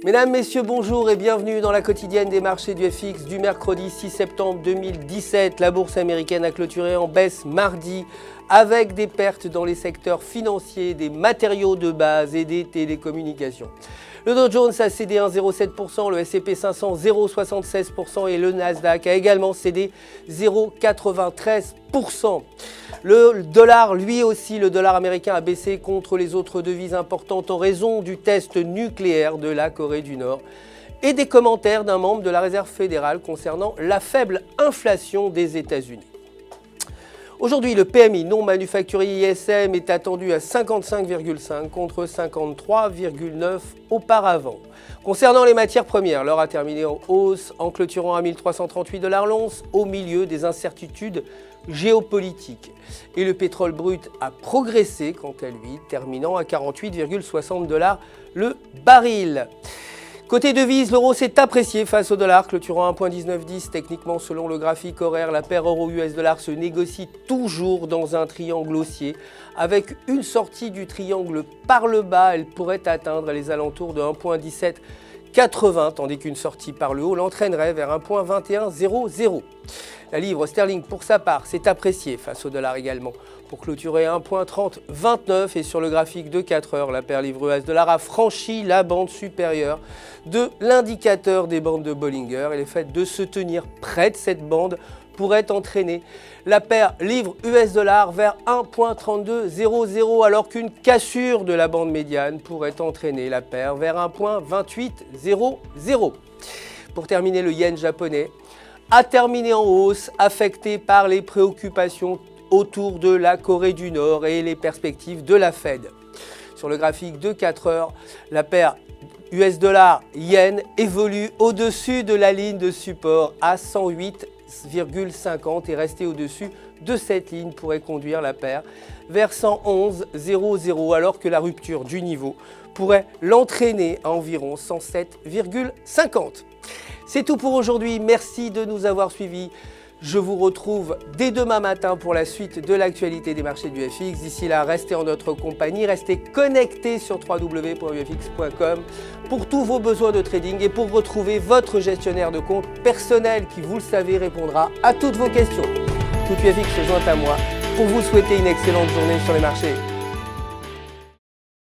Mesdames, Messieurs, bonjour et bienvenue dans la quotidienne des marchés du FX du mercredi 6 septembre 2017. La bourse américaine a clôturé en baisse mardi avec des pertes dans les secteurs financiers, des matériaux de base et des télécommunications. Le Dow Jones a cédé 1,07%, le S&P 500 0,76% et le Nasdaq a également cédé 0,93%. Le dollar, lui aussi, le dollar américain a baissé contre les autres devises importantes en raison du test nucléaire de la Corée du Nord et des commentaires d'un membre de la Réserve fédérale concernant la faible inflation des États-Unis. Aujourd'hui, le PMI non manufacturier ISM est attendu à 55,5 contre 53,9 auparavant. Concernant les matières premières, l'or a terminé en hausse en clôturant à 1338 $ l'once au milieu des incertitudes géopolitiques. Et le pétrole brut a progressé quant à lui, terminant à 48,60 $ le baril. Côté devise, l'euro s'est apprécié face au dollar, clôturant à 1,1910. Techniquement, selon le graphique horaire, la paire euro-US dollar se négocie toujours dans un triangle haussier. Avec une sortie du triangle par le bas, elle pourrait atteindre les alentours de 1,1780, tandis qu'une sortie par le haut l'entraînerait vers 1,2100. La livre sterling, pour sa part, s'est appréciée face au dollar également, pour clôturer à 1,3029 et sur le graphique de 4 heures, la paire livre US dollar a franchi la bande supérieure de l'indicateur des bandes de Bollinger et le fait de se tenir près de cette bande pourrait entraîner la paire livre US dollar vers 1,3200 alors qu'une cassure de la bande médiane pourrait entraîner la paire vers 1,2800. Pour terminer, le yen japonais a terminé en hausse, affecté par les préoccupations autour de la Corée du Nord et les perspectives de la Fed. Sur le graphique de 4 heures, la paire US dollar-yen évolue au-dessus de la ligne de support à 108,50 et rester au-dessus de cette ligne pourrait conduire la paire vers 111,00 alors que la rupture du niveau pourrait l'entraîner à environ 107,50. C'est tout pour aujourd'hui, merci de nous avoir suivis. Je vous retrouve dès demain matin pour la suite de l'actualité des marchés du FX. D'ici là, restez en notre compagnie, restez connectés sur www.ufx.com pour tous vos besoins de trading et pour retrouver votre gestionnaire de compte personnel qui, vous le savez, répondra à toutes vos questions. Tout UFX se joint à moi pour vous souhaiter une excellente journée sur les marchés.